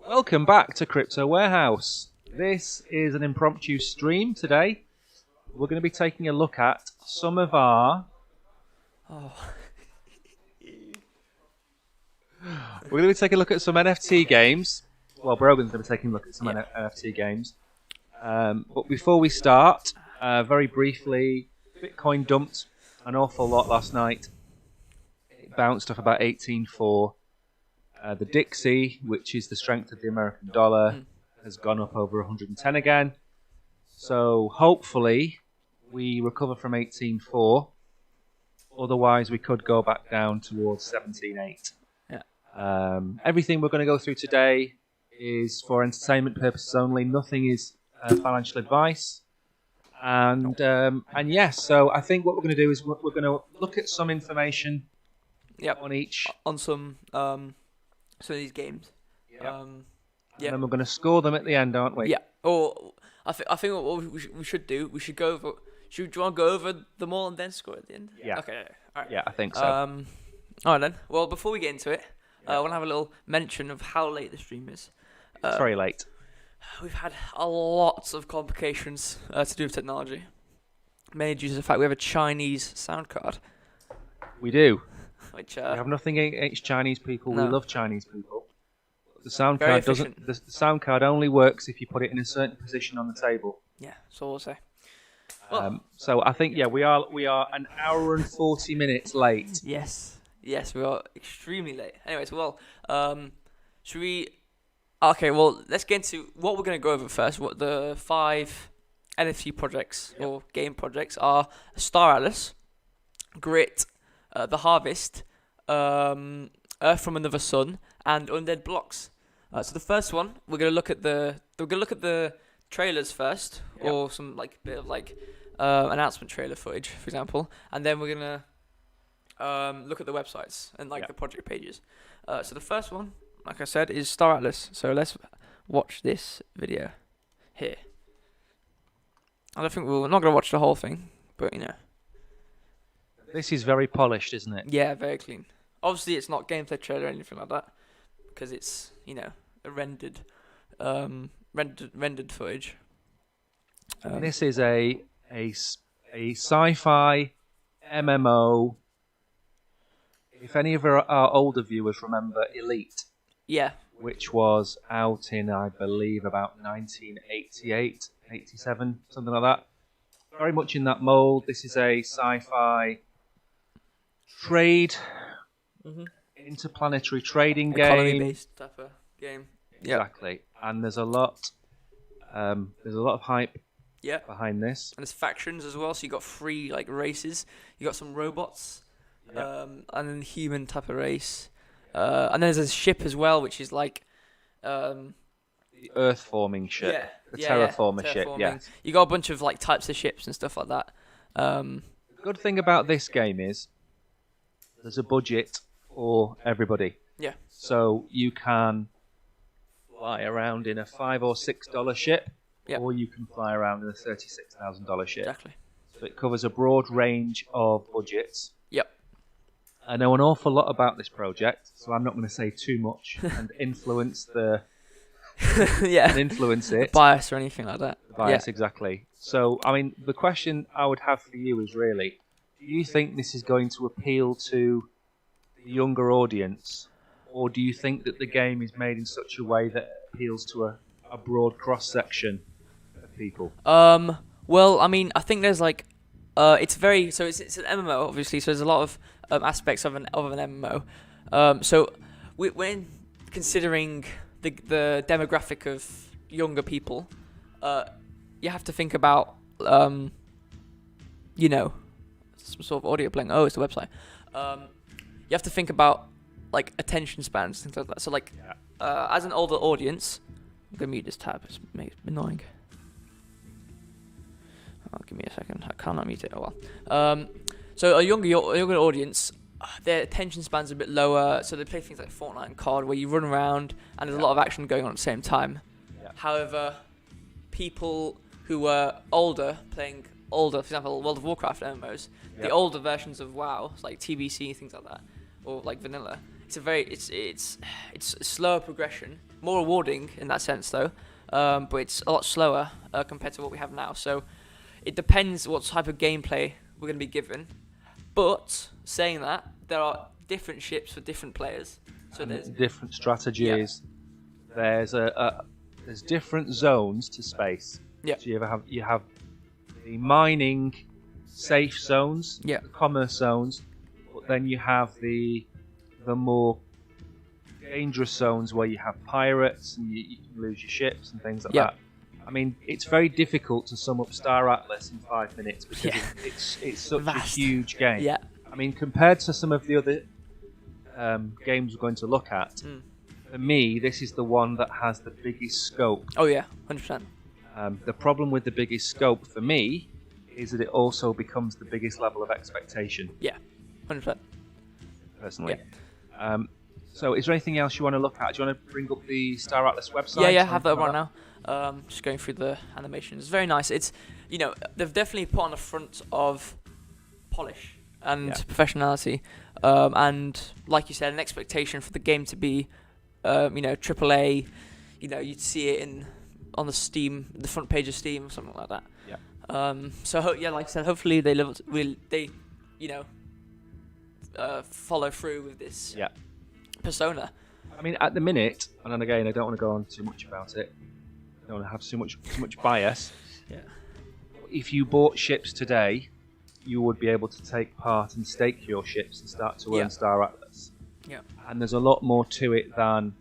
Welcome back to Crypto Warehouse. This is an impromptu stream today. We're going to be taking a look at some of our... We're going to be taking a look at some NFT games. Well, Brogan's going to be taking a look at some NFT games. But before we start, very briefly, Bitcoin dumped an awful lot last night. It bounced off about 18.4. The Dixie, which is the strength of the American dollar, has gone up over 110 again. So hopefully we recover from 18.4. Otherwise, we could go back down towards 17.8. Yeah. Everything we're going to go through today is for entertainment purposes only. Nothing is financial advice. And yes, so I think what we're going to do is we're going to look at some information on each. On some of these games. And then we're going to score them at the end, aren't we? Yeah. Or I think what we should do, we should go over. Do you want to go over them all and then score at the end? Yeah. Okay. All right. Yeah, I think so. All right then. Well, before we get into it, I want to have a little mention of how late the stream is. It's very late. We've had a lot of complications to do with technology. Mainly due to the fact we have a Chinese sound card. We do. Which we have nothing against Chinese people. No. We love Chinese people. The sound card doesn't. The sound card only works if you put it in a certain position on the table. Yeah, so we'll say. So I think we are an hour and 40 minutes late. Yes, we are extremely late. Anyways, should we? Okay, well, let's get into what we're going to go over first. What the 5 NFT projects or game projects are: Star Atlas, Grit, The Harvest, Earth from Another Sun, and Undead Blocks. So the first one, we're gonna look at the trailers first, or some bit of announcement trailer footage, for example, and then we're gonna look at the websites and the project pages. So the first one, like I said, is Star Atlas. So let's watch this video here. I don't think we're not gonna watch the whole thing, but This is very polished, isn't it? Yeah, very clean. Obviously, it's not gameplay trailer or anything like that, because it's a rendered footage. This is a sci-fi MMO. If any of our older viewers remember Elite, which was out in, I believe, about 1988, 87, something like that. Very much in that mold. This is a sci-fi trade, interplanetary trading game. Economy-based type of game. Exactly. And there's a lot of hype behind this. And there's factions as well, so you got 3 races. You got some robots, and then human type of race. And then there's a ship as well, which is the Earth forming ship. The terraformer ship, You got a bunch of types of ships and stuff like that. The good thing about this game is there's a budget for everybody. Yeah. So you can fly around in a $5 or $6 ship, or you can fly around in a $36,000 ship. Exactly. So it covers a broad range of budgets. Yep. I know an awful lot about this project, so I'm not going to say too much and influence and influence it. The bias or anything like that. The bias, exactly. So, I mean, the question I would have for you is really, do you think this is going to appeal to the younger audience, or do you think that the game is made in such a way that it appeals to a broad cross-section of people? Well, I mean, I think there's it's an MMO, obviously, so there's a lot of aspects of an MMO. So when considering the demographic of younger people, you have to think about some sort of audio playing. Oh, it's the website. You have to think about attention spans, things like that. So as an older audience, I'm gonna mute this tab. It's annoying. Oh, give me a second. I cannot mute it. Oh well. So a younger audience, their attention span's a bit lower, so they play things like Fortnite and COD, where you run around and there's a lot of action going on at the same time. Yeah. However, people who are older, playing older, for example, World of Warcraft MMOs, the older versions of WoW, like TBC, things like that, or vanilla, it's a slower progression, more rewarding in that sense though, but it's a lot slower compared to what we have now. So it depends what type of gameplay we're going to be given. But saying that, there are different ships for different players. So there's different strategies. Yeah. There's different zones to space. Yeah. So you have the mining safe zones, yeah, the commerce zones, but then you have the more dangerous zones where you have pirates and you can lose your ships and things like that. I mean, it's very difficult to sum up Star Atlas in 5 minutes because it's such Vast. a huge game. Yeah. I mean, compared to some of the other games we're going to look at, for me, this is the one that has the biggest scope. Oh yeah, 100%. The problem with the biggest scope for me is that it also becomes the biggest level of expectation. Yeah, 100%. Personally. Yeah. So is there anything else you want to look at? Do you want to bring up the Star Atlas website? Yeah, I have that right now. Just going through the animations. It's very nice. It's, they've definitely put on the front of polish and professionality. And like you said, an expectation for the game to be, AAA. You'd see it on the front page of Steam or something like that. Yeah. Like I said, hopefully they follow through with this persona. I mean, at the minute, and then again, I don't want to go on too much about it. I don't want to have too much bias. Yeah. If you bought ships today, you would be able to take part and stake your ships and start to earn Star Atlas. Yeah. And there's a lot more to it than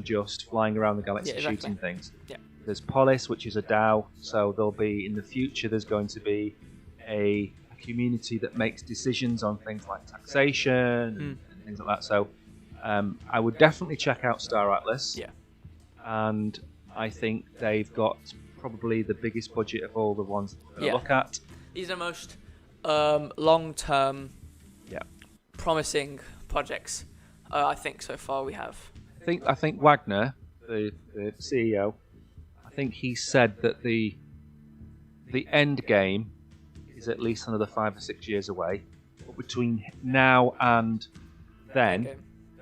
just flying around the galaxy shooting things. Yeah. There's Polis, which is a DAO, so there'll be, in the future, there's going to be a community that makes decisions on things like taxation and things like that. So I would definitely check out Star Atlas. Yeah. And I think they've got probably the biggest budget of all the ones that we're going to look at. These are most long-term, promising projects. I think so far we have. I think Wagner, the CEO, I think he said that the end game is at least another 5 or 6 years away. But between now and then,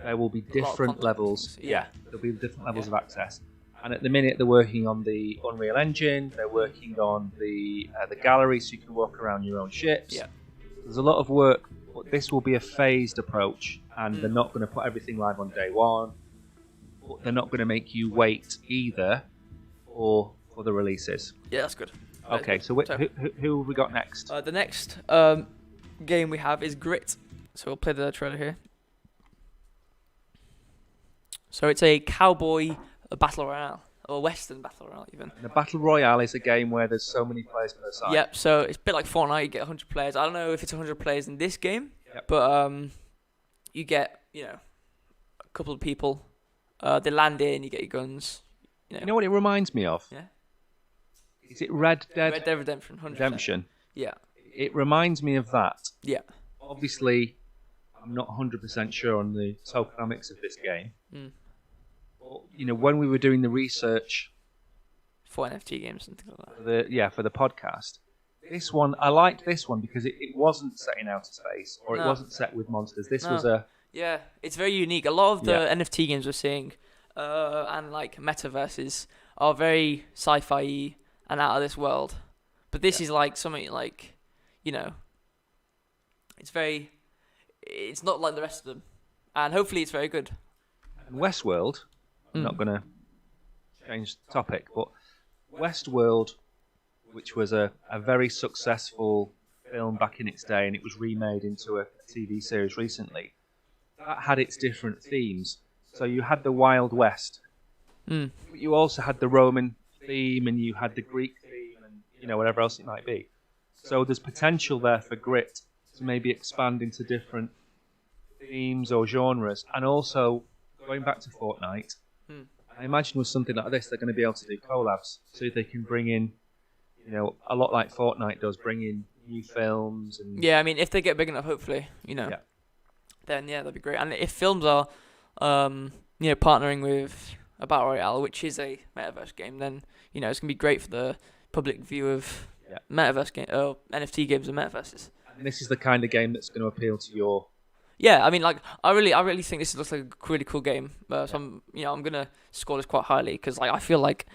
there will be different levels. Yeah, there'll be different levels of access. And at the minute, they're working on the Unreal Engine. They're working on the gallery, so you can walk around your own ships. Yeah. There's a lot of work, but this will be a phased approach, and they're not going to put everything live on day one. But they're not going to make you wait either for the releases. Yeah, that's good. Okay, so who have we got next? The next game we have is Grit. So we'll play the trailer here. So it's a cowboy battle royale, or western battle royale even. The battle royale is a game where there's so many players per side. Yep. So it's a bit like Fortnite. You get 100 players. I don't know if it's 100 players in this game, but you get a couple of people. They land in. You get your guns. You know what it reminds me of? Yeah. Is it Red Dead Redemption? 100%. Redemption. Yeah. It reminds me of that. Yeah. Obviously, I'm not 100% sure on the tokenomics of this game. But, when we were doing the research for NFT games and things like that. For the podcast, this one I liked this one because it wasn't set in outer space or it wasn't set with monsters. This was it's very unique. A lot of the NFT games we're seeing and like metaverses are very sci-fi and out of this world, but this is like something like it's not like the rest of them, and hopefully it's very good. And Westworld, I'm not going to change the topic, but Westworld, which was a very successful film back in its day, and it was remade into a TV series recently, that had its different themes. So you had the Wild West, but you also had the Roman theme, and you had the Greek theme, and whatever else it might be. So there's potential there for Grit to maybe expand into different themes or genres, and also going back to Fortnite. I imagine with something like this, they're going to be able to do collabs, so they can bring in, a lot like Fortnite does, bring in new films. And I mean, if they get big enough, hopefully, then that'd be great. And if films are, partnering with a battle royale, which is a metaverse game, then it's gonna be great for the public view of metaverse game, NFT games and metaverses. And this is the kind of game that's going to appeal to your Yeah, I mean, like, I really think this looks like a really cool game. So I'm gonna score this quite highly because, like, I feel like,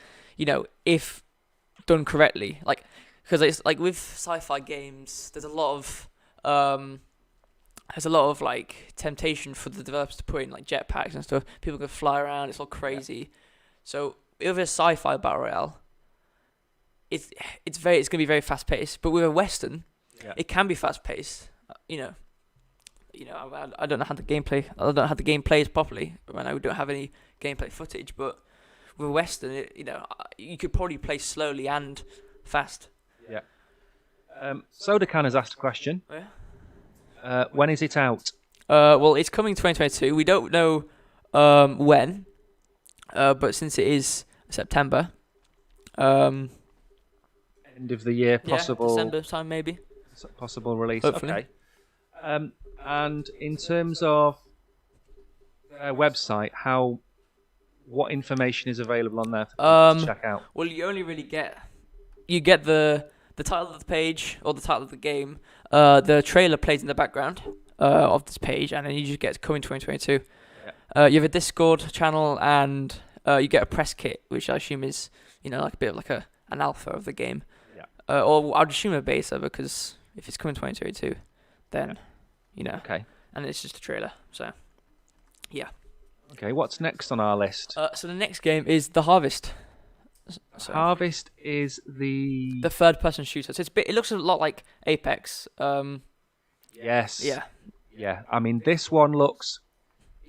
if done correctly, like, because it's like with sci-fi games, there's a lot of like temptation for the developers to put in like jetpacks and stuff. People can fly around. It's all crazy. So with a sci-fi battle royale, it's gonna be very fast paced. But with a western, it can be fast paced. I don't know how the gameplay. I don't know how the game plays properly. Right now, we don't have any gameplay footage. But with a western, you could probably play slowly and fast. Yeah. Sodacan has asked a question. Yeah. When is it out? Well, it's coming 2022. We don't know when, but since it is September, end of the year, possible. December time maybe. Possible release. Hopefully. Okay. And in terms of their website, what information is available on there for people to check out? Well, you only really get the title of the page or the title of the game. The trailer plays in the background of this page, and then you just get coming 2022. Yeah. You have a Discord channel, and you get a press kit, which I assume is like a bit of like an alpha of the game. Yeah. Or I'd assume a beta, because if it's coming 2022, then Okay. And it's just a trailer, so yeah. Okay, what's next on our list? So the next game is The Harvest. So Harvest is the third-person shooter. So it looks a lot like Apex. Yes. Yeah. Yeah. I mean, this one looks.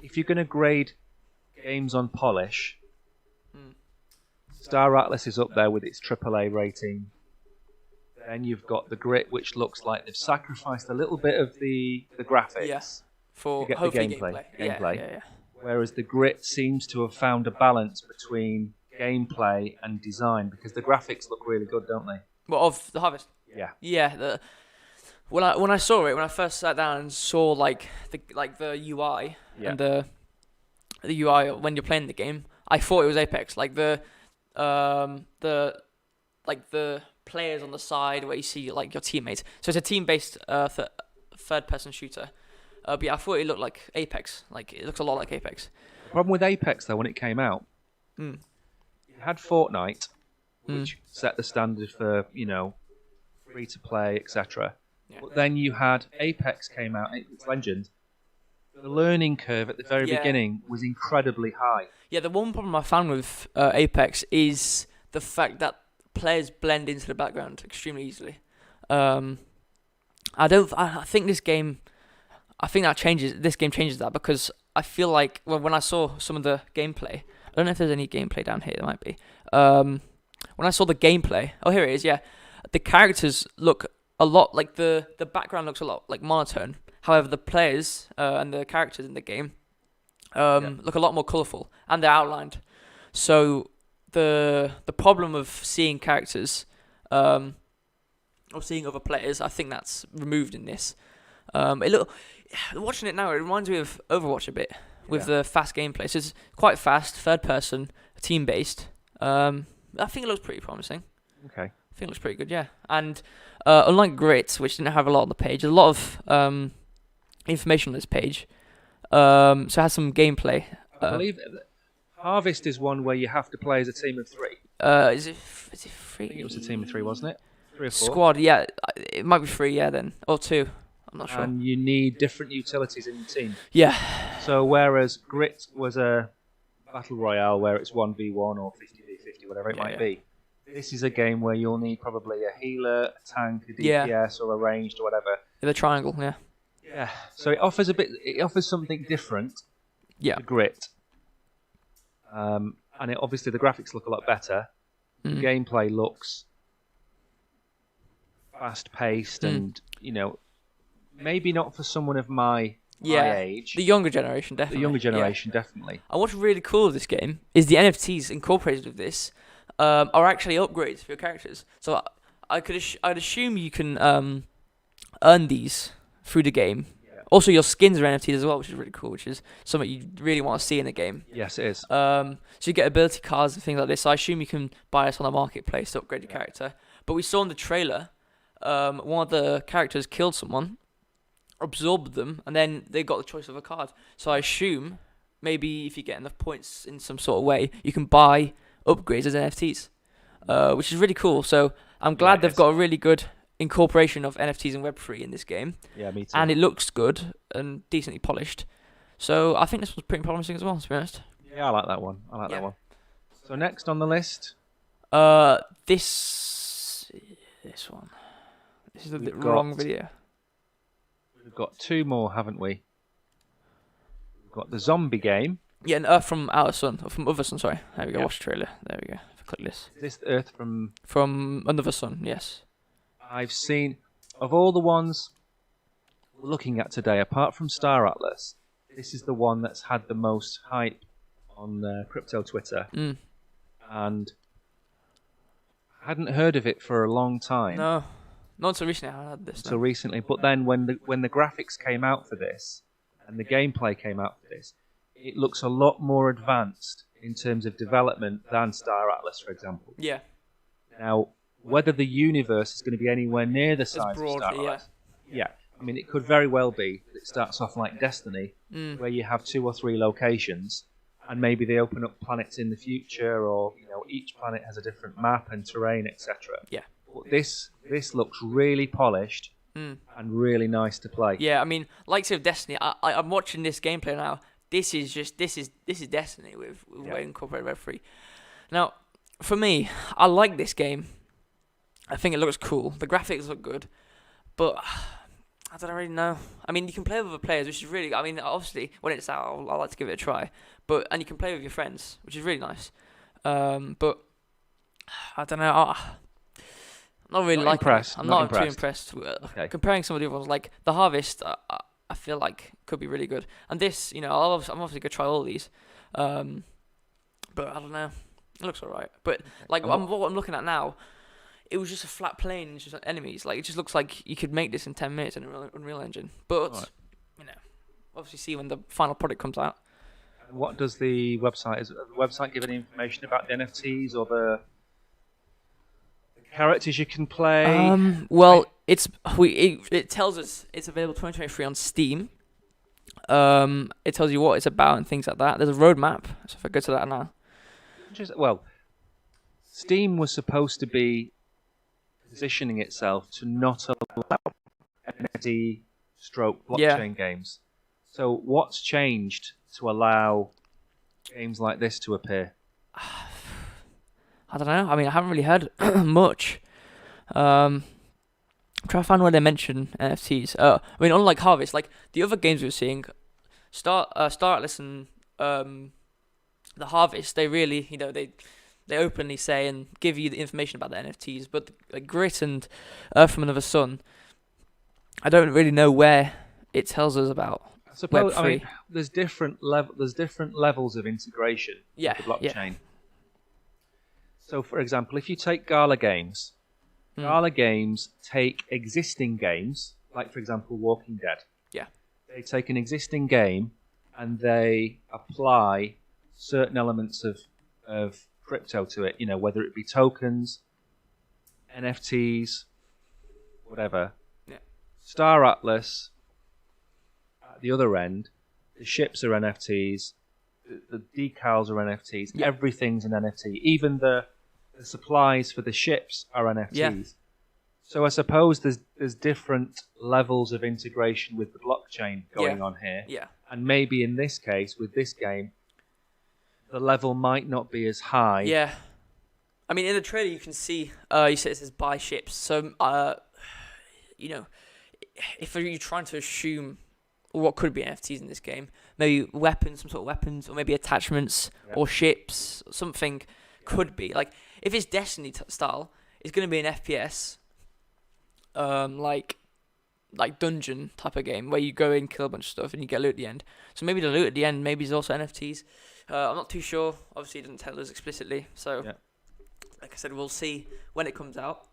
If you're going to grade games on polish, Star Atlas is up there with its AAA rating. Then you've got the Grit, which looks like they've sacrificed a little bit of the graphics. Yes. For to get hopefully the gameplay. Yeah. Whereas the Grit seems to have found a balance between gameplay and design, because the graphics look really good, don't they? Well, of The Harvest. Yeah. Yeah. When I saw it, when I first sat down and saw like the UI and the UI when you're playing the game, I thought it was Apex. Like the players on the side where you see like your teammates. So it's a team-based third-person shooter. But yeah, I thought it looked like Apex. Like it looks a lot like Apex. The problem with Apex though, when it came out, you had Fortnite, which set the standard for free to play, etc. Yeah. But then you had Apex came out, Apex Legends. The learning curve at the very beginning was incredibly high. Yeah, the one problem I found with Apex is the fact that players blend into the background extremely easily. I think this game changes that, because I feel like when I saw some of the gameplay, I don't know if there's any gameplay down here. There might be. When I saw the gameplay, here it is. Yeah, the characters look a lot like the background looks a lot like monotone. However, the players and the characters in the game look a lot more colourful, and they're outlined. So the problem of seeing characters or seeing other players, I think that's removed in this. Watching it now, it reminds me of Overwatch a bit with the fast gameplay. So it's quite fast, third person, team based. I think it looks pretty promising. Okay. I think it looks pretty good, yeah. And unlike Grit, which didn't have a lot on the page, a lot of information on this page. So it has some gameplay. I believe Harvest is one where you have to play as a team of 3. Is it 3? I think it was a team of 3, wasn't it? 3 or 4. Squad, yeah. It might be 3, yeah, then. Or 2. I'm not sure. And you need different utilities in your team. Yeah. So whereas Grit was a battle royale where it's 1v1 or 50v50, whatever it might be, this is a game where you'll need probably a healer, a tank, a DPS, or a ranged or whatever. The triangle, yeah. Yeah. So it offers something different to Grit. And obviously the graphics look a lot better. The gameplay looks fast-paced and, maybe not for someone of my age. The younger generation, definitely. Definitely. And what's really cool with this game is the NFTs incorporated with this are actually upgrades for your characters. So I'd assume you can earn these through the game. Yeah. Also, your skins are NFTs as well, which is really cool, which is something you really want to see in the game. Yes, it is. So you get ability cards and things like this. So I assume you can buy this on the marketplace to upgrade your character. But we saw in the trailer, one of the characters killed someone. absorbed them, and then they got the choice of a card. So I assume maybe if you get enough points in some sort of way, you can buy upgrades as NFTs, which is really cool. So I'm glad they've got a really good incorporation of NFTs and Web3 in this game. Yeah, me too. And it looks good and decently polished. So I think this was pretty promising as well, to be honest. Yeah, I like that one. That one. So next on the list, this one. This is the wrong video. We've got two more, haven't we? We've got the zombie game. Yeah, and Earth from Outer Sun, or from Other Sun. Sorry, there we go. Yep. Watch the trailer. There we go. Click this. Is this Earth from Another Sun? Yes. I've seen of all the ones we're looking at today, apart from Star Atlas. This is the one that's had the most hype on crypto Twitter, and I hadn't heard of it for a long time. No, not until recently. I had this. Until recently, but then when the graphics came out for this and the gameplay came out for this, it looks a lot more advanced in terms of development than Star Atlas, for example. Yeah. Now, whether the universe is going to be anywhere near the size of Star Atlas, yeah. I mean, it could very well be that it starts off like Destiny, where you have 2 or 3 locations, and maybe they open up planets in the future, or each planet has a different map and terrain, etc. Yeah. But this looks really polished and really nice to play. Yeah, I mean, like say of Destiny, I'm watching this gameplay now. This is Destiny with incorporated Web3. Now, for me, I like this game. I think it looks cool. The graphics look good, but I don't really know. I mean, you can play with other players, which is really. I mean, obviously, when it's out, I like to give it a try. And you can play with your friends, which is really nice. But I don't know. I'm not really impressed. I'm not too impressed. Comparing some of the other ones, like the Harvest, I feel like could be really good. And this, I'm obviously gonna try all these. But I don't know. It looks alright. But like what I'm looking at now, it was just a flat plane and just enemies. Like it just looks like you could make this in 10 minutes in Unreal Engine. But obviously see when the final product comes out. What does the website? Does the website give any information about the NFTs or the characters you can play? It tells us it's available 2023 on Steam. It tells you what it's about and things like that. There's a roadmap. So if I go to that now. Steam was supposed to be positioning itself to not allow NFT stroke blockchain games. So what's changed to allow games like this to appear? I don't know. I mean, I haven't really heard much. I'm trying to find where they mention NFTs. I mean, unlike Harvest, like the other games we were seeing, Star Atlas and the Harvest, they really, they openly say and give you the information about the NFTs. But Grit and Earth from Another Sun, I don't really know where it tells us about. I suppose. I mean, there's different levels of integration with the blockchain. Yeah. So, for example, if you take Gala Games, Gala Games take existing games, like, for example, Walking Dead. Yeah. They take an existing game and they apply certain elements of crypto to it, whether it be tokens, NFTs, whatever. Yeah. Star Atlas, at the other end, the ships are NFTs, the decals are NFTs, everything's an NFT. Even the supplies for the ships are NFTs. Yeah. So I suppose there's different levels of integration with the blockchain going on here. Yeah. And maybe in this case, with this game, the level might not be as high. Yeah. I mean, in the trailer you can see, you said it says buy ships. So, if you're trying to assume what could be NFTs in this game, maybe weapons, some sort of weapons, or maybe attachments, or ships, something could be. Like, if it's Destiny style, it's going to be an FPS, like dungeon type of game, where you go in, kill a bunch of stuff, and you get loot at the end. So maybe the loot at the end maybe is also NFTs. I'm not too sure. Obviously, it doesn't tell us explicitly. So, like I said, we'll see when it comes out.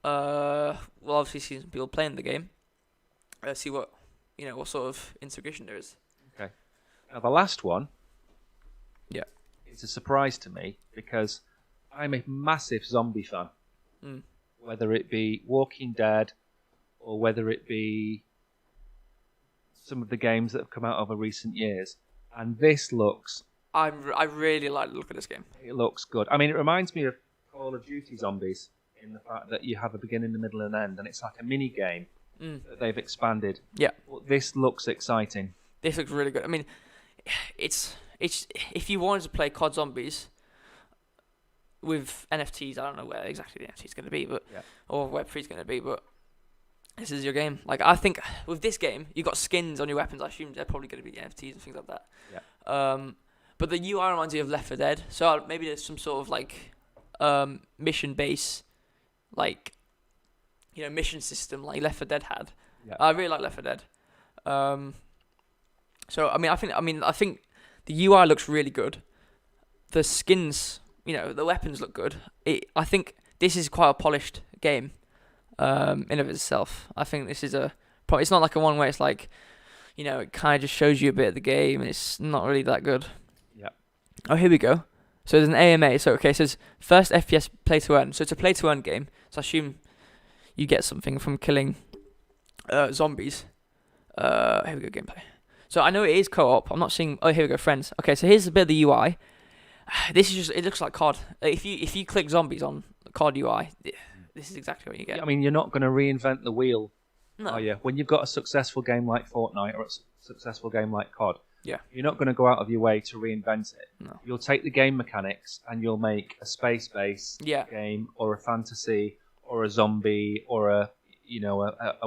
We'll obviously see some people playing the game. See what sort of integration there is. Okay. Now the last one. Yeah. It's a surprise to me because I'm a massive zombie fan. Whether it be Walking Dead or whether it be some of the games that have come out over recent years, and this looks. I really like the look of this game. It looks good. I mean, it reminds me of Call of Duty Zombies in the fact that you have a beginning, a middle, and end, and it's like a mini game that they've expanded. Yeah. But this looks exciting. This looks really good. I mean, it's if you wanted to play COD Zombies with NFTs, I don't know where exactly the NFT is going to be, but or Web3 is going to be, but this is your game. Like, I think with this game, you got skins on your weapons. I assume they're probably going to be NFTs and things like that. Yeah. But the UI reminds me of Left 4 Dead, so maybe there's some sort of like mission base, like mission system like Left 4 Dead had. Yeah. I really like Left 4 Dead. So I think the UI looks really good. The skins, the weapons look good. I think this is quite a polished game, in of itself. I think this is it's not like a one where it's like, it kind of just shows you a bit of the game and it's not really that good. Yeah. Oh, here we go. So there's an AMA. So it says first FPS play to earn. So it's a play to earn game. So I assume you get something from killing zombies. Here we go, gameplay. So I know it is co-op. I'm not seeing. Oh, here we go, friends. Okay, so here's a bit of the UI. This is it looks like COD. If you click zombies on COD UI, this is exactly what you get. I mean, you're not going to reinvent the wheel, no. are you? When you've got a successful game like Fortnite or a successful game like COD, yeah, you're not going to go out of your way to reinvent it. No. You'll take the game mechanics and you'll make a space-based game, or a fantasy, or a zombie, or a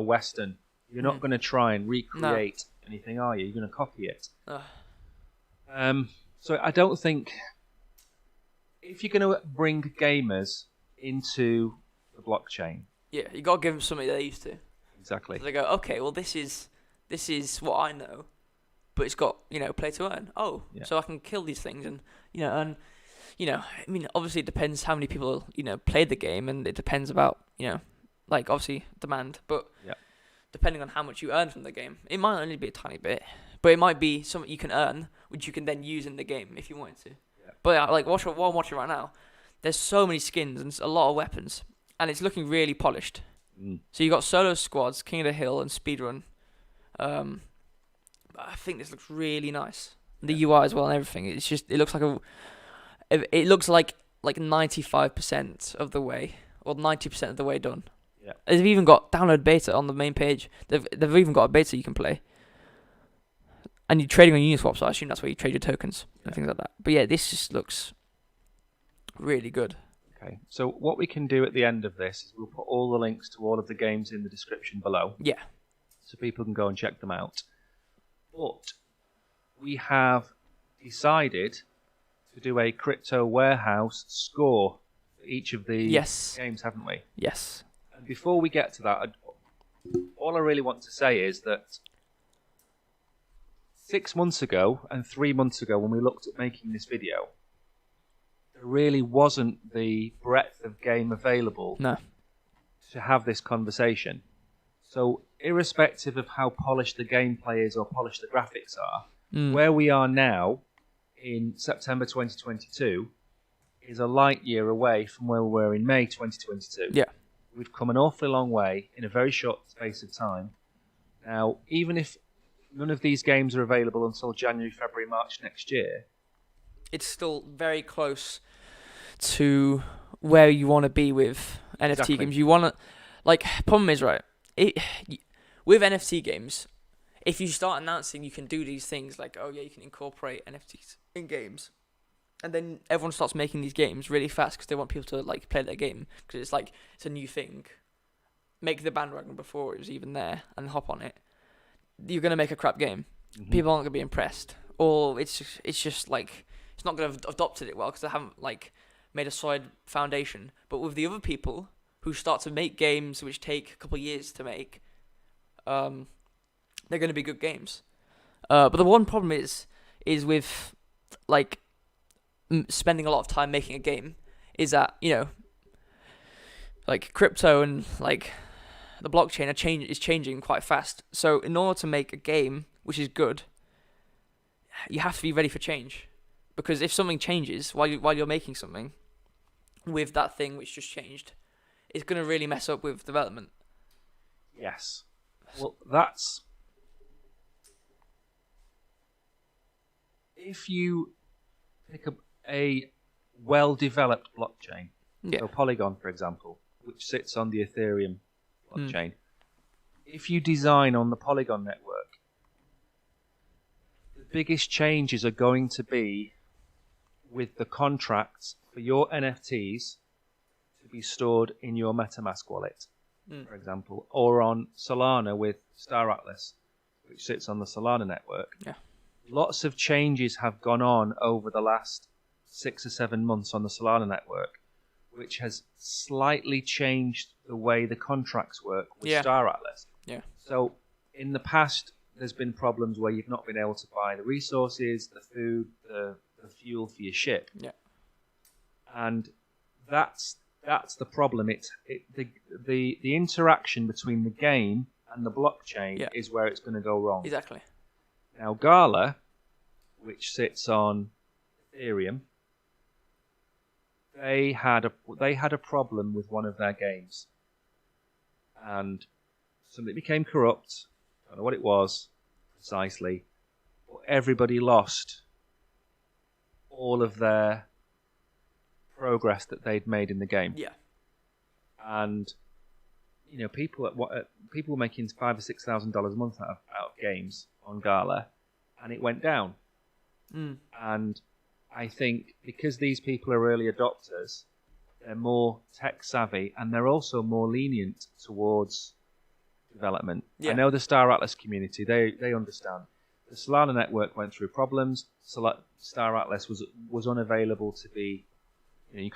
western. You're not going to try and recreate anything, are you? You're going to copy it. So I don't think if you're going to bring gamers into the blockchain, you got to give them something they're used to. Exactly. So they go, okay, well this is what I know, but it's got play to earn. Oh, so I can kill these things and I mean, obviously it depends how many people played the game, and it depends about like obviously demand, but depending on how much you earn from the game, it might only be a tiny bit, but it might be something you can earn, which you can then use in the game if you wanted to. Yeah. But like while I'm watching right now, there's so many skins and a lot of weapons, and it's looking really polished. So you got solo squads, King of the Hill, and speedrun. I think this looks really nice. The UI as well and everything. It looks like 95% of the way, or 90% of the way done. Yeah. They've even got download beta on the main page. They've even got a beta you can play. And you're trading on Uniswap, so I assume that's where you trade your tokens and things like that. But yeah, this just looks really good. Okay, so what we can do at the end of this is we'll put all the links to all of the games in the description below. Yeah. So people can go and check them out. But we have decided to do a crypto warehouse score for each of the games, haven't we? Yes. And before we get to that, all I really want to say is that 6 months ago and 3 months ago, when we looked at making this video, there really wasn't the breadth of game available to have this conversation. So irrespective of how polished the gameplay is or polished the graphics are, where we are now in September 2022 is a light year away from where we were in May 2022. Yeah. We've come an awfully long way in a very short space of time. Now, even if none of these games are available until January, February, March next year, it's still very close to where you want to be with NFT games. You want to, problem is, right, with NFT games, if you start announcing you can do these things, like, oh yeah, you can incorporate NFTs in games, and then everyone starts making these games really fast because they want people to play their game because it's a new thing. Make the bandwagon before it was even there and hop on it. You're gonna make a crap game. Mm-hmm. People aren't gonna be impressed, or it's just it's not gonna have adopted it well because they haven't made a solid foundation. But with the other people who start to make games which take a couple of years to make, they're gonna be good games. But the one problem is with spending a lot of time making a game is that crypto and the blockchain is changing quite fast. So in order to make a game which is good, you have to be ready for change, because if something changes while you're making something with that thing which just changed, it's going to really mess up with development. Yes. Well, that's if you pick up a well-developed blockchain, so Polygon, for example, which sits on the Ethereum blockchain, if you design on the Polygon network, the biggest changes are going to be with the contracts for your NFTs to be stored in your MetaMask wallet, for example, or on Solana with Star Atlas, which sits on the Solana network. Yeah. Lots of changes have gone on over the last 6 or 7 months on the Solana network, which has slightly changed the way the contracts work with Star Atlas. Yeah. So in the past, there's been problems where you've not been able to buy the resources, the food, the fuel for your ship. Yeah. And that's the problem. The interaction between the game and the blockchain is where it's going to go wrong. Exactly. Now, Gala, which sits on Ethereum, they had a problem with one of their games, and something became corrupt. I don't know what it was precisely, but everybody lost all of their progress that they'd made in the game. Yeah. And people were making $5,000 or $6,000 a month out of games on Gala, and it went down. And I think because these people are early adopters, they're more tech savvy, and they're also more lenient towards development. I know the Star Atlas community; they understand. The Solana network went through problems. Star Atlas was unavailable to be. You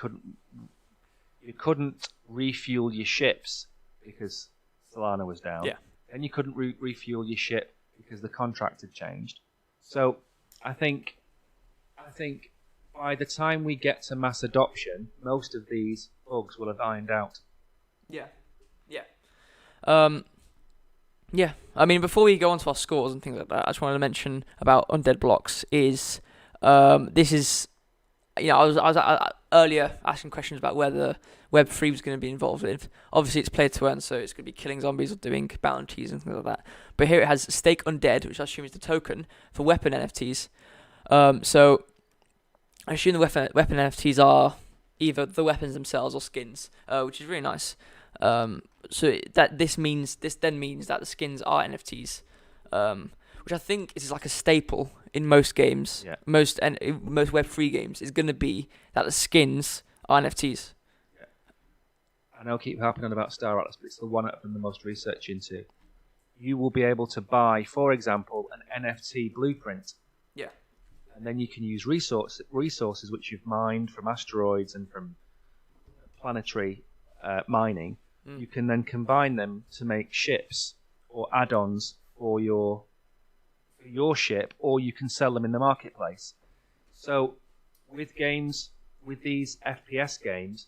couldn't refuel your ships because Solana was down. Yeah. And you couldn't refuel your ship because the contract had changed. So I think by the time we get to mass adoption, most of these bugs will have ironed out. Yeah. Yeah. I mean, before we go on to our scores and things like that, I just wanted to mention about Undead Blocks is this is, I was earlier asking questions about whether Web3 was going to be involved with. Obviously, it's play to earn, so it's going to be killing zombies or doing bounties and things like that. But here it has Stake Undead, which I assume is the token for weapon NFTs. So I assume the weapon NFTs are either the weapons themselves or skins, which is really nice. So this then means that the skins are NFTs, which I think is like a staple in most games. Yeah. Most Web3 games is going to be that the skins are NFTs. Yeah. I know I keep harping on about Star Atlas, but it's the one I've done the most research into. You will be able to buy, for example, an NFT blueprint. Yeah. And then you can use resources which you've mined from asteroids and from planetary mining. You can then combine them to make ships or add-ons for your ship, or you can sell them in the marketplace. So with these FPS games,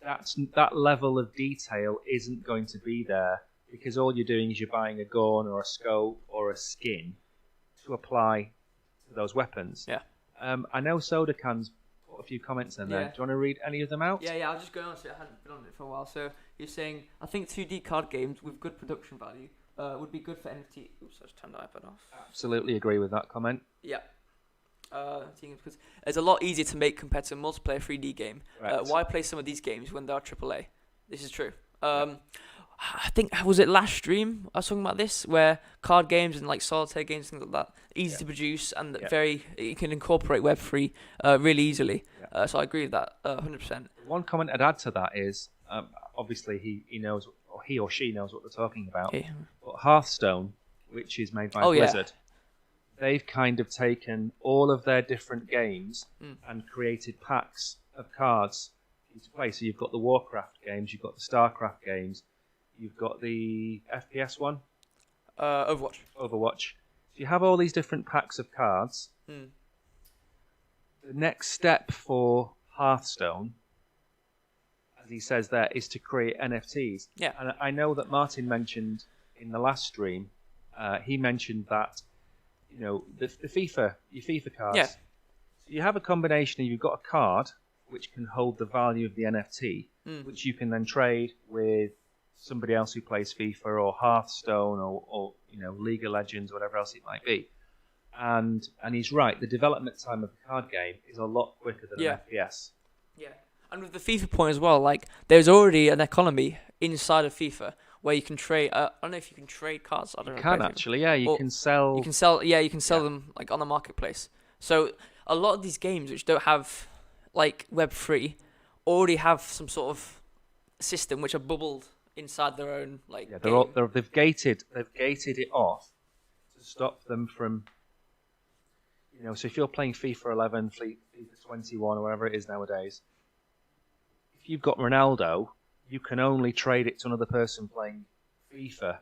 that level of detail isn't going to be there, because all you're doing is you're buying a gun or a scope or a skin to apply to those weapons. Yeah. I know Soda Can's put a few comments in there. Do you want to read any of them out? Yeah, I'll just go on to it. I hadn't been on it for a while. So you're saying, I think 2D card games with good production value would be good for NFT. Oops, I just turned the iPad off. Absolutely agree with that comment. Yeah. Because it's a lot easier to make compared to a multiplayer 3D game. Why play some of these games when they are AAA? This is true. I think, was it last stream I was talking about this, where card games and like solitaire games, things like that, easy to produce and you can incorporate Web3 really easily. So I agree with that 100%. One comment I'd add to that is, obviously he knows, or he or she knows what they're talking about. Yeah. But Hearthstone, which is made by Blizzard, they've kind of taken all of their different games and created packs of cards for you to play. So you've got the Warcraft games, you've got the Starcraft games, you've got the FPS one, Overwatch. So you have all these different packs of cards. The next step for Hearthstone, as he says there, is to create NFTs. Yeah. And I know that Martin mentioned in the last stream, he mentioned that, the FIFA, your FIFA cards. Yeah. So you have a combination of, you've got a card which can hold the value of the NFT, which you can then trade with somebody else who plays FIFA or Hearthstone or League of Legends, whatever else it might be. and he's right. The development time of a card game is a lot quicker than an FPS. Yeah, and with the FIFA point as well, like there's already an economy inside of FIFA where you can trade. I don't know if you can trade cards. I don't know. You can actually, yeah. You can sell. You can sell. Yeah, you can sell them like on the marketplace. So a lot of these games which don't have like Web3 already have some sort of system which are bubbled inside their own like. Yeah, game. they've gated it off to stop them from. So if you're playing FIFA 11, FIFA 21, or whatever it is nowadays, if you've got Ronaldo, you can only trade it to another person playing FIFA.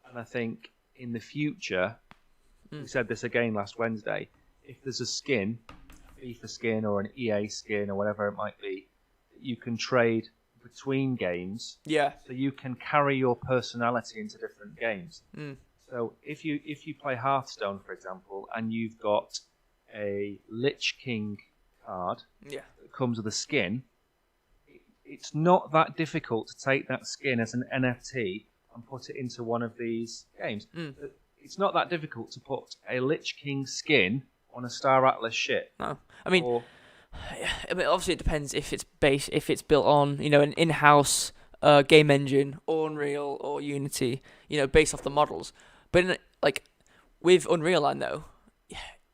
And I think in the future, we said this again last Wednesday, if there's a skin, a FIFA skin or an EA skin or whatever it might be, you can trade between games. Yeah. So you can carry your personality into different games. So if you play Hearthstone, for example, and you've got a Lich King card that comes with a skin, it's not that difficult to take that skin as an NFT and put it into one of these games. It's not that difficult to put a Lich King skin on a Star Atlas ship. No, I mean, obviously it depends if it's built on an in-house game engine or Unreal or Unity, based off the models. But with Unreal, I know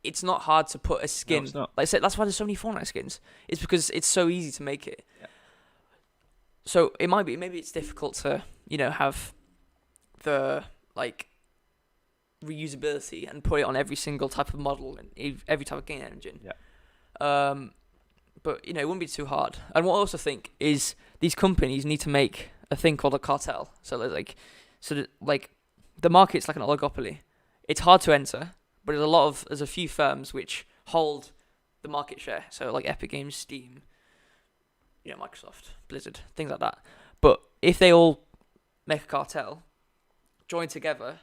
it's not hard to put a skin. No, it's not. Like I said, that's why there's so many Fortnite skins. It's because it's so easy to make it. Yeah. So it might be maybe it's difficult to have the reusability and put it on every single type of model and every type of game engine. Yeah. But it wouldn't be too hard. And what I also think is these companies need to make a thing called a cartel. So the market's like an oligopoly. It's hard to enter, but there's a few firms which hold the market share. So like Epic Games, Steam, Microsoft, Blizzard, things like that. But if they all make a cartel, join together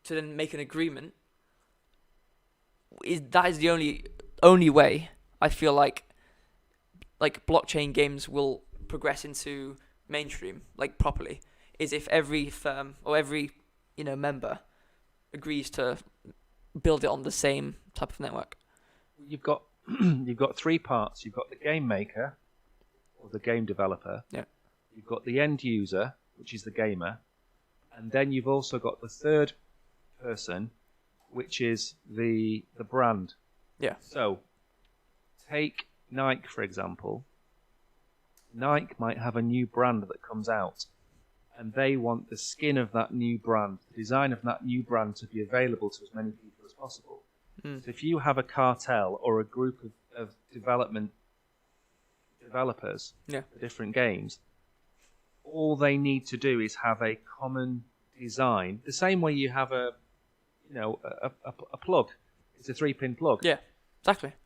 to then make an agreement, that is the only way I feel like blockchain games will progress into mainstream properly, is if every firm or every member agrees to build it on the same type of network. You've got three parts. You've got the game maker or the game developer. Yeah. You've got the end user, which is the gamer, and then you've also got the third person, which is the brand. Yeah. So take Nike, for example. Nike might have a new brand that comes out, and they want the skin of that new brand, the design of that new brand to be available to as many people as possible. So if you have a cartel or a group of developers for different games, all they need to do is have a common design, the same way you have a plug. It's a 3-pin plug. Yeah,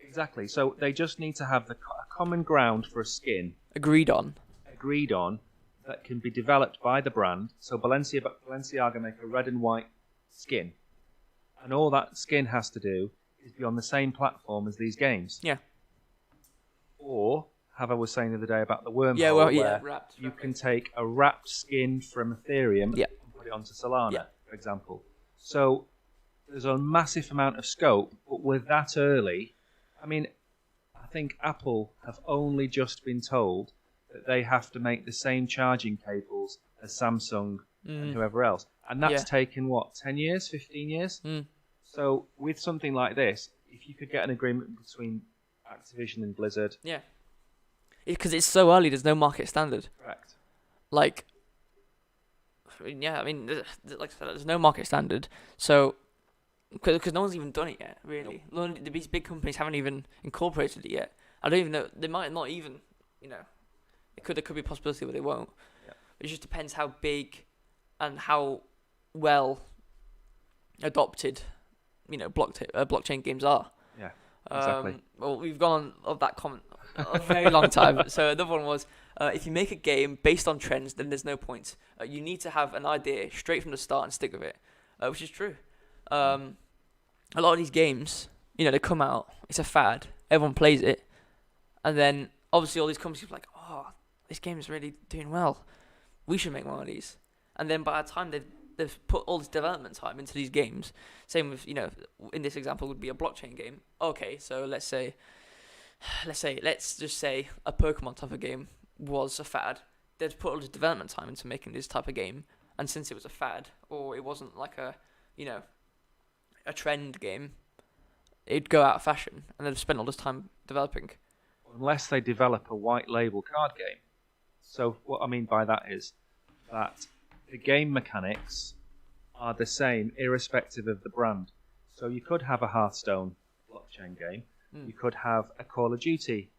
Exactly. So they just need to have a common ground for a skin. Agreed on. That can be developed by the brand. So Balenciaga make a red and white skin. And all that skin has to do is be on the same platform as these games. Yeah. Or, I was saying the other day about the wormhole, wrapped. You can take a wrapped skin from Ethereum and put it onto Solana, for example. So there's a massive amount of scope, but with that early, I think Apple have only just been told that they have to make the same charging cables as Samsung and whoever else. And that's taken, 10 years, 15 years? So with something like this, if you could get an agreement between Activision and Blizzard... Yeah. Because it's so early, there's no market standard. Correct. Like I said, there's no market standard. So, because no one's even done it yet, really. Nope. These big companies haven't even incorporated it yet. I don't even know. They might not even, there could be a possibility, but they won't. Yeah. It just depends how big and how well adopted, blockchain games are. Yeah, exactly. Well, we've gone on of that comment a very long time. So another one was, if you make a game based on trends, then there's no point. You need to have an idea straight from the start and stick with it, which is true. A lot of these games, they come out, it's a fad, everyone plays it, and then obviously all these companies are like, oh, this game is really doing well, we should make one of these. And then by the time they've they've put all this development time into these games. Same with, in this example would be a blockchain game. Okay, so let's just say a Pokemon type of game was a fad. They'd put all this development time into making this type of game, and since it was a fad, or it wasn't like a trend game, it'd go out of fashion, and they've spent all this time developing. Unless they develop a white label card game. So what I mean by that is that the game mechanics are the same irrespective of the brand. So you could have a Hearthstone blockchain game, you could have a Call of Duty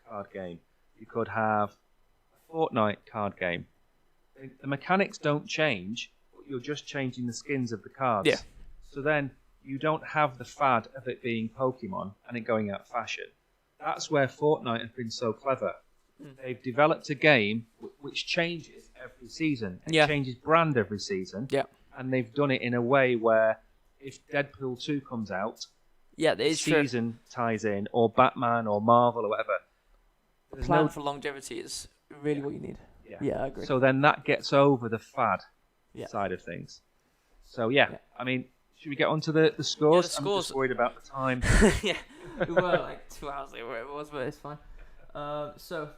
card game, you could have a Fortnite card game. The mechanics don't change, but you're just changing the skins of the cards. Yeah. So then you don't have the fad of it being Pokemon and it going out of fashion. That's where Fortnite have been so clever. They've developed a game which changes every season. It changes brand every season. Yeah. And they've done it in a way where if Deadpool 2 comes out, the season ties in, or Batman or Marvel or whatever. The plan for longevity is really what you need. Yeah, I agree. So then that gets over the fad side of things. So I mean, should we get on to the scores? Yeah, the scores. I'm just worried about the time. Yeah, we were like 2 hours late, whatever it was, but it's fine. So,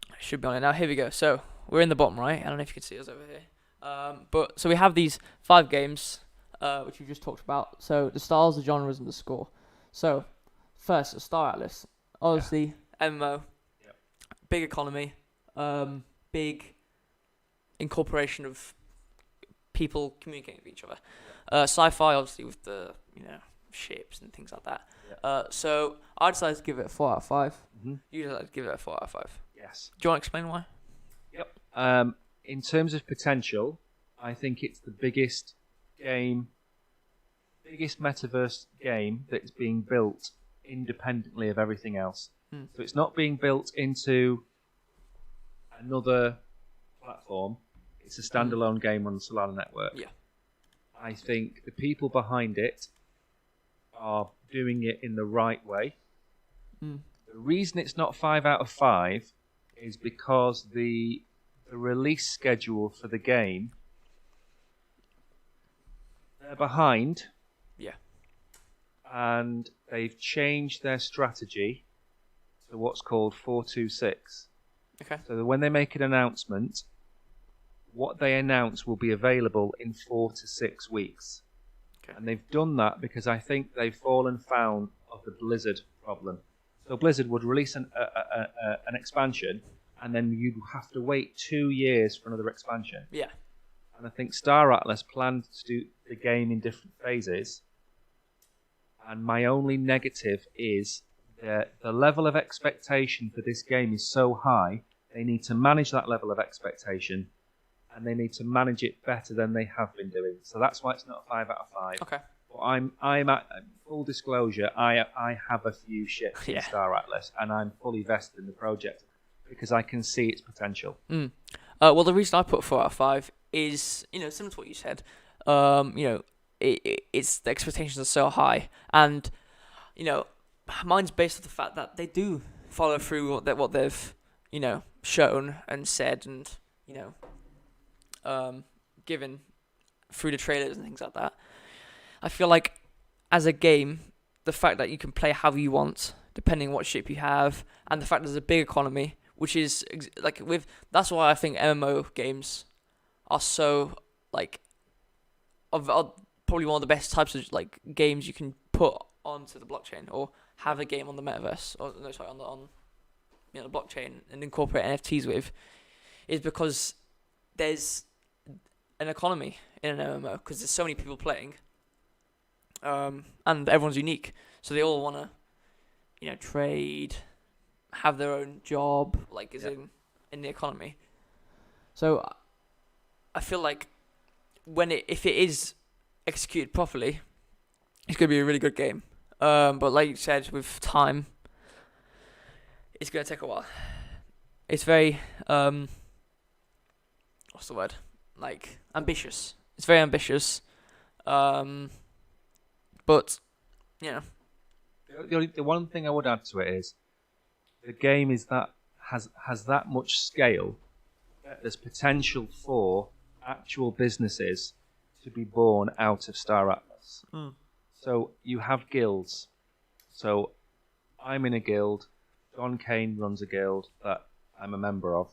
I should be on it now. Here we go. So, we're in the bottom right. I don't know if you can see us over here. So we have these 5 games, which we've just talked about. So, the styles, the genres, and the score. So, first, Star Atlas. Obviously, MMO. Yep. Big economy. Big incorporation of people communicating with each other. Sci-fi, obviously, with the ships and things like that. Yeah. So I decided to give it a 4 out of 5. Mm-hmm. You decided to give it a 4 out of 5. Yes. Do you want to explain why? Yep. In terms of potential, I think it's the biggest metaverse game that's being built independently of everything else. So it's not being built into another platform. It's a standalone game on the Solana network. Yeah. I think the people behind it are doing it in the right way. The reason it's not 5 out of 5 is because the release schedule for the game, they're behind. Yeah. And they've changed their strategy to what's called 426. Okay. So when they make an announcement, what they announce will be available in 4 to 6 weeks. Okay. And they've done that because I think they've fallen foul of the Blizzard problem. So Blizzard would release an expansion, and then you'd have to wait 2 years for another expansion. Yeah. And I think Star Atlas planned to do the game in different phases. And my only negative is that the level of expectation for this game is so high, they need to manage that level of expectation, and they need to manage it better than they have been doing. So that's why it's not a 5 out of 5. Okay. But I'm at full disclosure. I have a few ships in Star Atlas, and I'm fully vested in the project because I can see its potential. Well, the reason I put 4 out of 5 is similar to what you said. It's the expectations are so high, and mine's based on the fact that they do follow through what they've shown and said and given through the trailers and things like that. I feel like as a game, the fact that you can play however you want, depending on what ship you have, and the fact there's a big economy, which is that's why I think MMO games are so are probably one of the best types of games you can put onto the blockchain or have a game on the metaverse or on the blockchain and incorporate NFTs with, is because there's an economy in an MMO because there's so many people playing, and everyone's unique, so they all want to trade, have their own job in the economy. So I feel like if it is executed properly, it's going to be a really good game. But like you said, with time, it's going to take a while. It's very what's the word? Ambitious. It's very ambitious. But the one thing I would add to it is the game has that much scale that there's potential for actual businesses to be born out of Star Atlas. Mm. So you have guilds. So I'm in a guild. John Kane runs a guild that I'm a member of.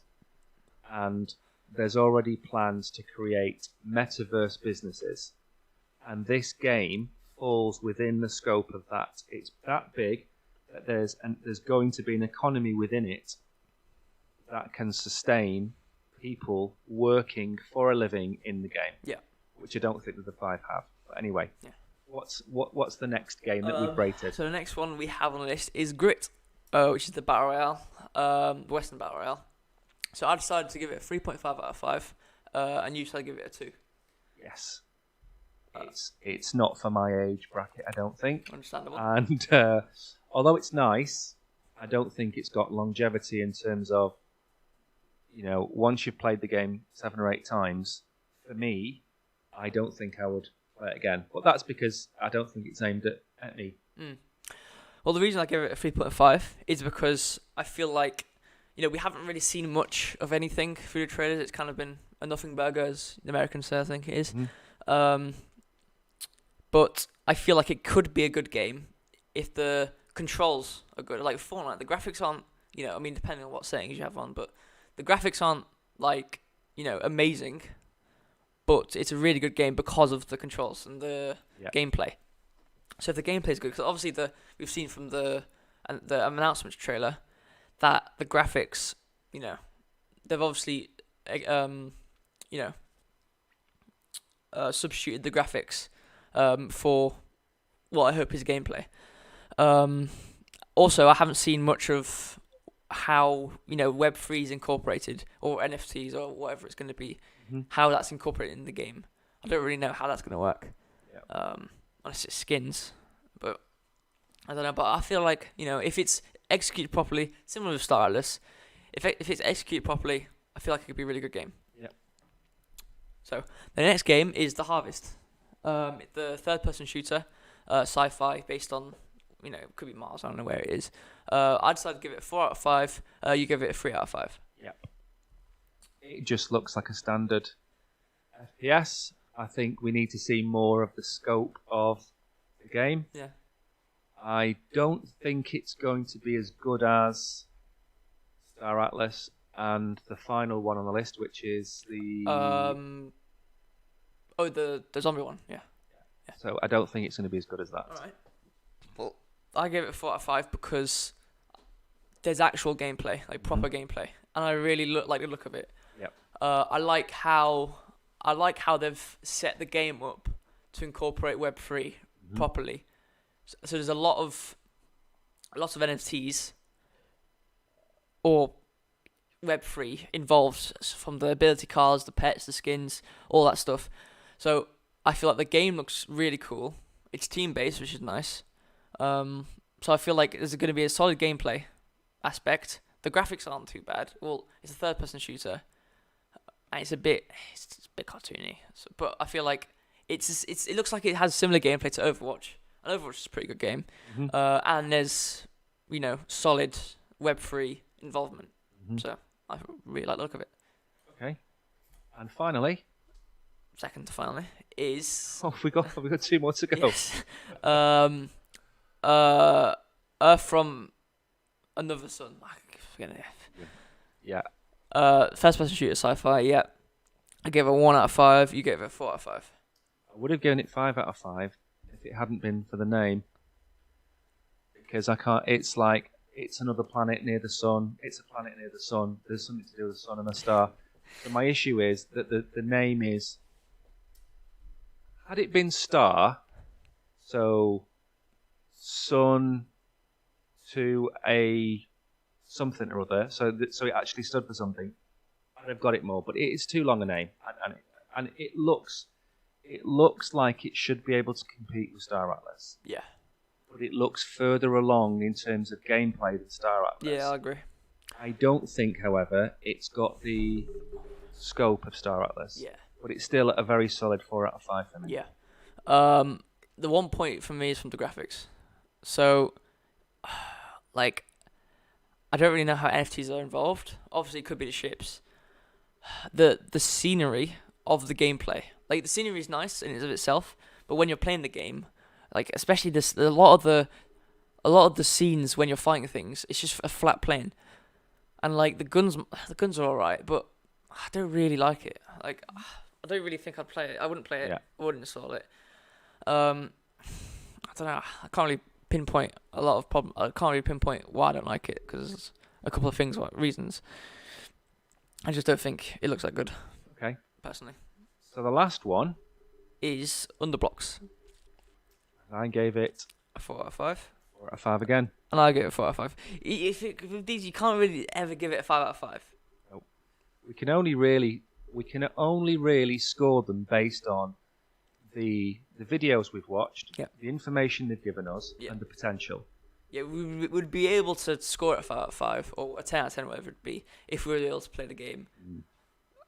And there's already plans to create metaverse businesses. And this game falls within the scope of that. It's that big that there's going to be an economy within it that can sustain people working for a living in the game. Yeah. Which I don't think that the 5 have. But anyway, yeah. What's the next game that we've rated? So the next one we have on the list is Grit, which is the Battle Royale, Western Battle Royale. So I decided to give it a 3.5 out of 5, and you decided to give it a 2. Yes. It's not for my age bracket, I don't think. Understandable. And although it's nice, I don't think it's got longevity in terms of, once you've played the game 7 or 8 times, for me, I don't think I would play it again. But that's because I don't think it's aimed at me. Mm. Well, the reason I give it a 3.5 is because I feel like, we haven't really seen much of anything through the trailers. It's kind of been a nothing burger, as the Americans say, I think it is. Mm-hmm. But I feel like it could be a good game if the controls are good. Like Fortnite, the graphics aren't, depending on what settings you have on, but the graphics aren't, amazing. But it's a really good game because of the controls and the gameplay. So if the gameplay is good, because obviously we've seen from the announcement trailer that the graphics, they've obviously, substituted the graphics for what I hope is gameplay. Also, I haven't seen much of how Web3 is incorporated, or NFTs, or whatever it's going to be. Mm-hmm. How that's incorporated in the game. I don't really know how that's going to work. Yeah. Unless it's skins, but I don't know. But I feel like if it's executed properly, similar to Star Atlas, if it's executed properly, I feel like it could be a really good game. Yeah. So the next game is The Harvest, the third-person shooter, sci-fi based on it could be Mars. I don't know where it is. I decided to give it a 4 out of 5. You give it a 3 out of 5. Yeah. It just looks like a standard FPS. I think we need to see more of the scope of the game. Yeah. I don't think it's going to be as good as Star Atlas and the final one on the list, which is the the zombie one. Yeah. So I don't think it's going to be as good as that. All right. Well, I gave it a 4 out of 5 because there's actual gameplay, like proper gameplay, and I really like the look of it. Yep. I like how they've set the game up to incorporate Web3 properly. So there's a lot of NFTs or Web3 involved, from the ability cards, the pets, the skins, all that stuff. So I feel like the game looks really cool. It's team-based, which is nice. So I feel like there's going to be a solid gameplay aspect. The graphics aren't too bad. Well, it's a third-person shooter, and it's a bit cartoony. So, but I feel like it looks like it has similar gameplay to Overwatch. And Overwatch is a pretty good game. Mm-hmm. And there's solid Web3 involvement. Mm-hmm. So I really like the look of it. Okay. And finally, second to finally is we got 2 more to go. Yes. Earth from Another Sun. I keep forgetting it. Yeah. First person shooter sci-fi. Yeah. I gave it a 1 out of 5. You gave it a 4 out of 5. I would have given it 5 out of 5 if it hadn't been for the name, because I can't. It's like it's another planet near the sun. It's a planet near the sun. There's something to do with the sun and a star. So my issue is that the name is. Had it been star, so sun to a something or other, so it actually stood for something, I'd have got it more. But it is too long a name, and it looks like it should be able to compete with Star Atlas. Yeah. But it looks further along in terms of gameplay than Star Atlas. Yeah, I agree. I don't think, however, it's got the scope of Star Atlas. Yeah. But it's still a very solid 4 out of 5 for me. Yeah. The 1 point for me is from the graphics. So, I don't really know how NFTs are involved. Obviously, it could be the ships. The scenery of the gameplay. Like the scenery is nice in and of itself, but when you're playing the game, like especially this, a lot of the scenes when you're fighting things, it's just a flat plane, and like the guns are alright, but I don't really like it. Like I don't really think I'd play it. I wouldn't play it. Yeah. I wouldn't install it. I don't know. I can't really pinpoint a lot of problem. I can't really pinpoint why I don't like it because there's a couple of things, reasons. I just don't think it looks that good. Okay. Personally. So the last one Is Undead Blocks. I gave it A 4 out of 5. 4 out of 5 again. And I give it a 4 out of 5. With these, you can't really ever give it a 5 out of 5. Nope. We can only really score them based on the videos we've watched, Yeah. the information they've given us, Yeah. and the potential. Yeah, we would be able to score it a 5 out of 5 or a 10 out of 10, whatever it'd be, if we were able to play the game.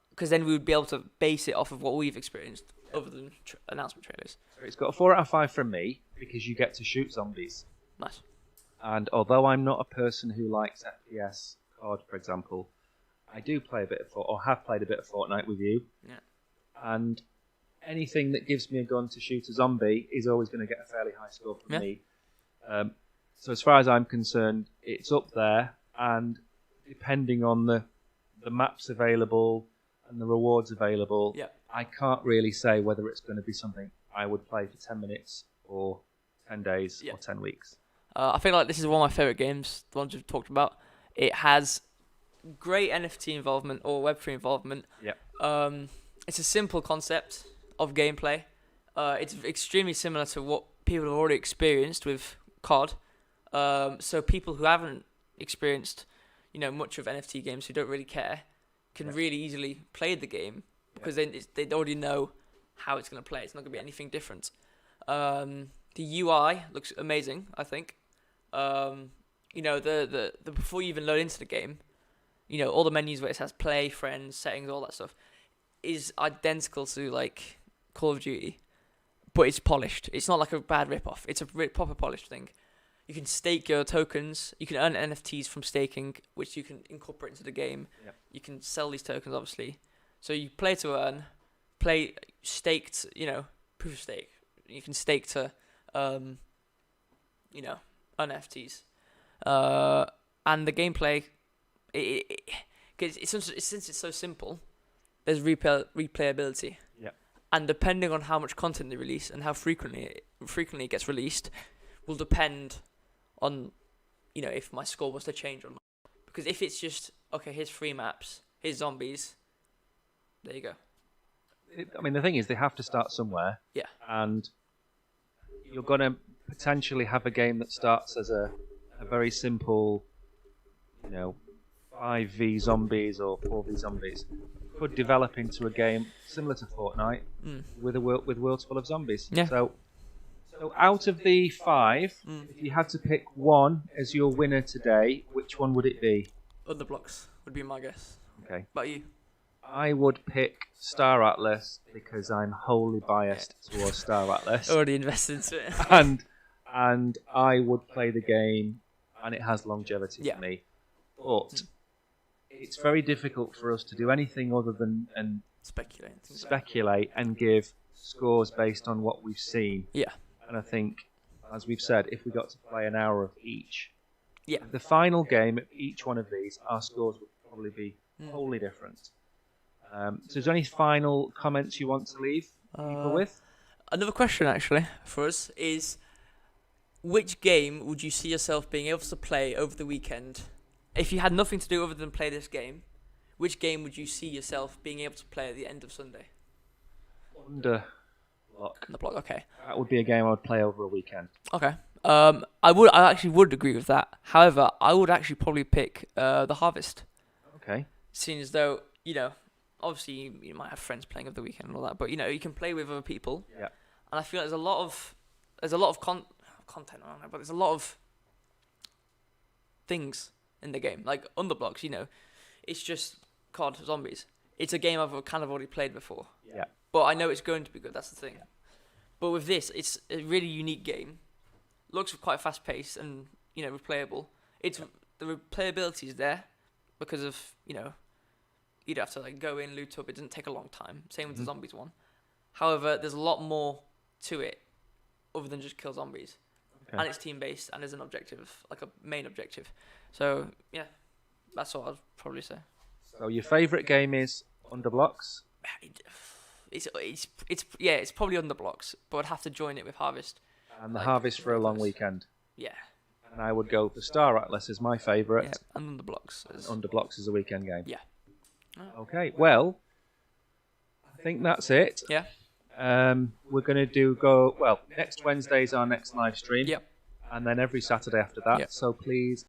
Because then we would be able to base it off of what we've experienced, other than announcement trailers. So it's got a 4 out of 5 from me because you get to shoot zombies. Nice. And although I'm not a person who likes FPS COD, for example, I do play a bit of or have played a bit of Fortnite with you. Yeah. And anything that gives me a gun to shoot a zombie is always going to get a fairly high score from me. So as far as I'm concerned, it's up there. And depending on the maps available and the rewards available, Yeah. I can't really say whether it's going to be something I would play for 10 minutes or 10 days Yeah. or 10 weeks. I feel like this is one of my favourite games, the ones we've talked about. It has great NFT involvement or Web3 involvement. Yep. It's a simple concept of gameplay. It's extremely similar to what people have already experienced with COD. So people who haven't experienced, much of NFT games, who don't really care, can really easily play the game because they already know how it's going to play. It's not going to be anything different. The UI looks amazing, I think. The before you even load into the game, all the menus where it says play, friends, settings, all that stuff is identical to like Call of Duty, but it's polished. It's not like a bad rip-off. It's a proper polished thing. You can stake your tokens. You can earn NFTs from staking, which you can incorporate into the game. Yep. You can sell these tokens, obviously. So you play to earn, staked, proof of stake. You can stake to, earn NFTs. And the gameplay, since it's so simple, there's replayability. Yeah. And depending on how much content they release and how frequently it gets released, will depend on, if my score was to change or not. Because if it's just, okay, here's 3 maps, here's zombies, there you go. The thing is, they have to start somewhere. Yeah. And you're going to potentially have a game that starts as a very simple, 5v zombies or 4v zombies. Could develop into a game similar to Fortnite with worlds full of zombies. Yeah. So out of the 5, if you had to pick one as your winner today, which one would it be? Undead Blocks would be my guess. Okay. About you? I would pick Star Atlas because I'm wholly biased towards Star Atlas. Already invested into it. and I would play the game, and it has longevity for me. But it's very difficult for us to do anything other than speculate and give scores based on what we've seen. Yeah. And I think, as we've said, if we got to play an hour of each, yeah, the final game of each one of these, our scores would probably be wholly different. So is there any final comments you want to leave people with? Another question, actually, for us is, which game would you see yourself being able to play over the weekend? If you had nothing to do other than play this game, which game would you see yourself being able to play at the end of Sunday? Undead Block, okay. That would be a game I would play over a weekend. Okay. I actually would agree with that. However, I would actually probably pick The Harvest. Okay. Seeing as though, obviously you might have friends playing over the weekend and all that, but you can play with other people. Yeah. And I feel like there's a lot of content around it, but there's a lot of things in the game. Like Undead Blocks, it's just COD zombies. It's a game I've kind of already played before. Yeah. But I know it's going to be good, that's the thing. But with this, it's a really unique game. Looks quite fast paced and, replayable. The replayability is there because of, you'd have to like go in, loot up. It doesn't take a long time. Same with the zombies one. However, there's a lot more to it other than just kill zombies. Okay. And it's team based and there's an objective, like a main objective. So yeah, that's what I'd probably say. So your favourite game is Undead Blocks? It's probably Undead Blocks, but I'd have to join it with Harvest. And the Harvest for a long weekend. Yeah. And I would go for Star Atlas is my favourite. Yeah, and Undead Blocks. Undead Blocks is a weekend game. Yeah. Okay, well, I think that's it. Yeah. We're going to next Wednesday is our next live stream. Yep. And then every Saturday after that. Yep. So please